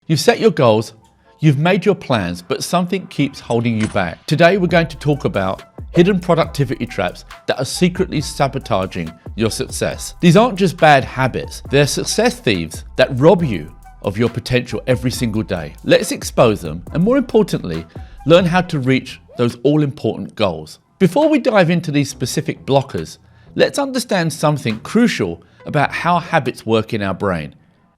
You've set your goals, you've made your plans, but something keeps holding you back. Today we're going to talk about hidden productivity traps that are secretly sabotaging your success. These aren't just bad habits, they're success thieves that rob you of your potential every single day. Let's expose them and, more importantly, learn how to reach those all-important goals. Before we dive into these specific blockers, let's understand something crucial about how habits work in our brain.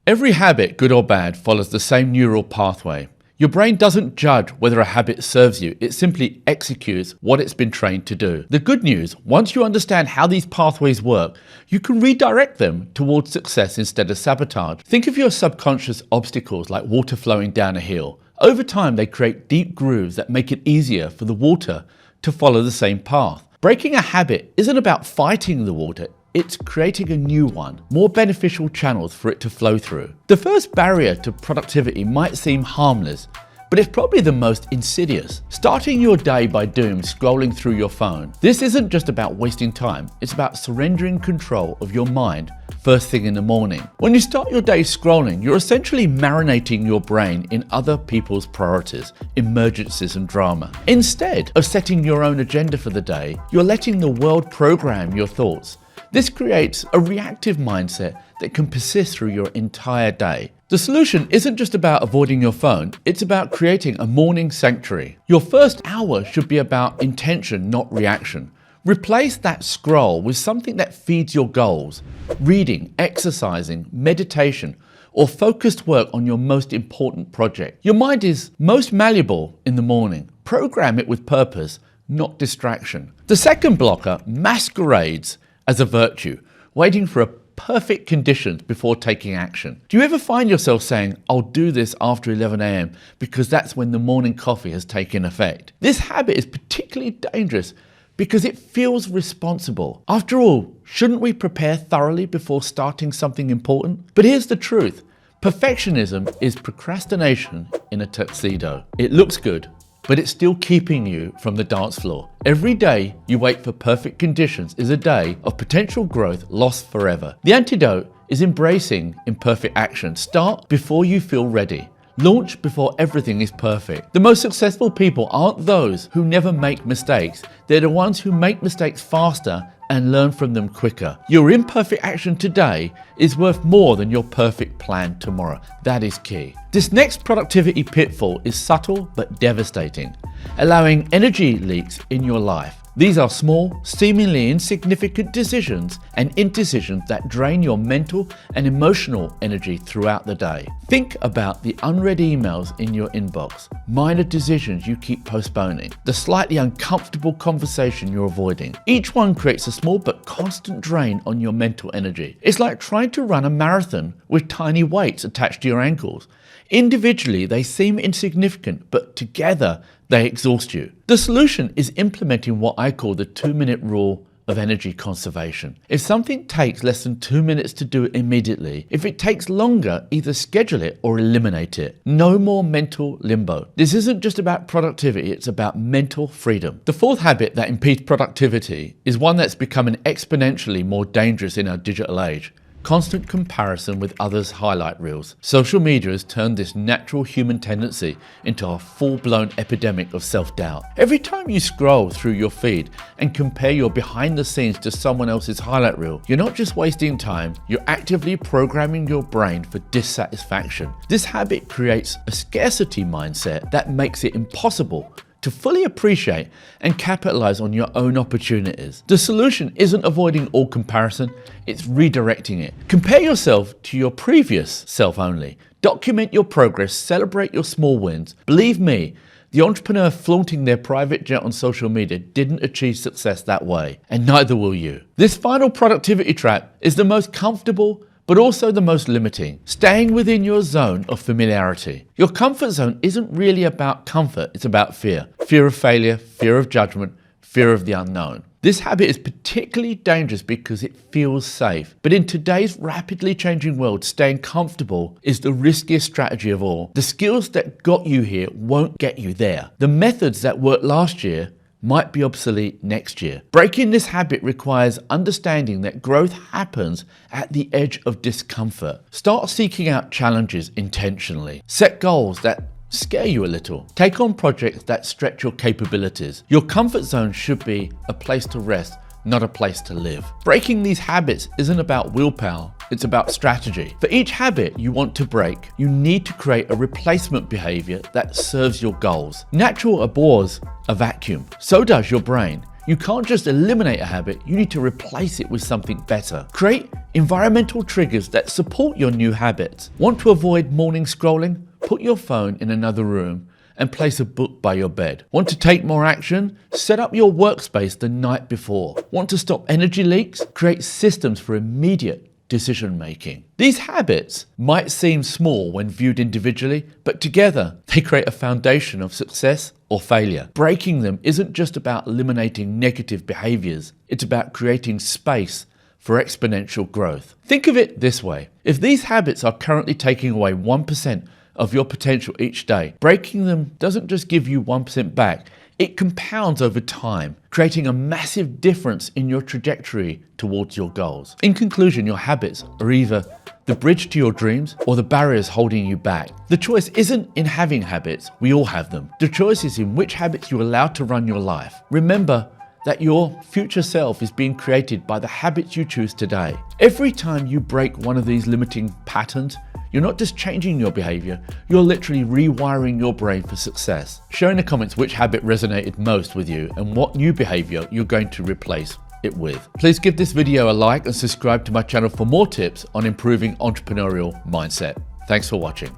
Every habit, good or bad, follows the same neural pathway. Your brain doesn't judge whether a habit serves you, it simply executes what it's been trained to do. The good news, once you understand how these pathways work, you can redirect them towards success instead of sabotage. Think of your subconscious obstacles like water flowing down a hill. Over time, they create deep grooves that make it easier for the water to follow the same path. Breaking a habit isn't about fighting the water, it's creating a new one, more beneficial channels for it to flow through. The first barrier to productivity might seem harmless, but it's probably the most insidious. Starting your day by doom scrolling through your phone. This isn't just about wasting time, it's about surrendering control of your mind first thing in the morning. When you start your day scrolling, you're essentially marinating your brain in other people's priorities, emergencies and drama. Instead of setting your own agenda for the day, you're letting the world program your thoughts. This creates a reactive mindset that can persist through your entire day. The solution isn't just about avoiding your phone, it's about creating a morning sanctuary. Your first hour should be about intention, not reaction. Replace that scroll with something that feeds your goals. Reading, exercising, meditation, or focused work on your most important project. Your mind is most malleable in the morning. Program it with purpose, not distraction. The second blocker masquerades as a virtue, waiting for a perfect conditions before taking action. Do you ever find yourself saying, I'll do this after 11 a.m. because that's when the morning coffee has taken effect? This habit is particularly dangerous because it feels responsible. After all, shouldn't we prepare thoroughly before starting something important? But here's the truth. Perfectionism is procrastination in a tuxedo. It looks good, but it's still keeping you from the dance floor. Every day you wait for perfect conditions is a day of potential growth lost forever. The antidote is embracing imperfect action. Start before you feel ready. Launch before everything is perfect. The most successful people aren't those who never make mistakes. They're the ones who make mistakes faster and learn from them quicker. Your imperfect action today is worth more than your perfect plan tomorrow. That is key. This next productivity pitfall is subtle but devastating, allowing energy leaks in your life. These are small, seemingly insignificant decisions and indecisions that drain your mental and emotional energy throughout the day. Think about the unread emails in your inbox, minor decisions you keep postponing, the slightly uncomfortable conversation you're avoiding. Each one creates a small but constant drain on your mental energy. It's like trying to run a marathon with tiny weights attached to your ankles. Individually, they seem insignificant, but together, they exhaust you. The solution is implementing what I call the 2-minute rule of energy conservation. If something takes less than 2 minutes to do it immediately, if it takes longer, either schedule it or eliminate it. No more mental limbo. This isn't just about productivity, it's about mental freedom. The fourth habit that impedes productivity is one that's becoming exponentially more dangerous in our digital age. Constant comparison with others' highlight reels. Social media has turned this natural human tendency into a full-blown epidemic of self-doubt. Every time you scroll through your feed and compare your behind the scenes to someone else's highlight reel, you're not just wasting time, you're actively programming your brain for dissatisfaction. This habit creates a scarcity mindset that makes it impossible to fully appreciate and capitalize on your own opportunities. The solution isn't avoiding all comparison, it's redirecting it. Compare yourself to your previous self only. Document your progress, celebrate your small wins. Believe me, the entrepreneur flaunting their private jet on social media didn't achieve success that way, and neither will you. This final productivity trap is the most comfortable but also the most limiting, staying within your zone of familiarity. Your comfort zone isn't really about comfort, it's about fear. Fear of failure, fear of judgment, fear of the unknown. This habit is particularly dangerous because it feels safe. But in today's rapidly changing world, staying comfortable is the riskiest strategy of all. The skills that got you here won't get you there. The methods that worked last year might be obsolete next year. Breaking this habit requires understanding that growth happens at the edge of discomfort. Start seeking out challenges intentionally. Set goals that scare you a little. Take on projects that stretch your capabilities. Your comfort zone should be a place to rest, not a place to live. Breaking these habits isn't about willpower, it's about strategy. For each habit you want to break, you need to create a replacement behavior that serves your goals. Natural abhors a vacuum. So does your brain. You can't just eliminate a habit, you need to replace it with something better. Create environmental triggers that support your new habits. Want to avoid morning scrolling? Put your phone in another room and place a book by your bed. Want to take more action? Set up your workspace the night before. Want to stop energy leaks? Create systems for immediate decision making. These habits might seem small when viewed individually, but together they create a foundation of success or failure. Breaking them isn't just about eliminating negative behaviors, it's about creating space for exponential growth. Think of it this way: if these habits are currently taking away 1% of your potential each day, breaking them doesn't just give you 1% back, it compounds over time, creating a massive difference in your trajectory towards your goals. In conclusion, your habits are either the bridge to your dreams or the barriers holding you back. The choice isn't in having habits, we all have them. The choice is in which habits you allow to run your life. Remember that your future self is being created by the habits you choose today. Every time you break one of these limiting patterns, you're not just changing your behavior, you're literally rewiring your brain for success. Share in the comments which habit resonated most with you and what new behavior you're going to replace it with. Please give this video a like and subscribe to my channel for more tips on improving entrepreneurial mindset. Thanks for watching.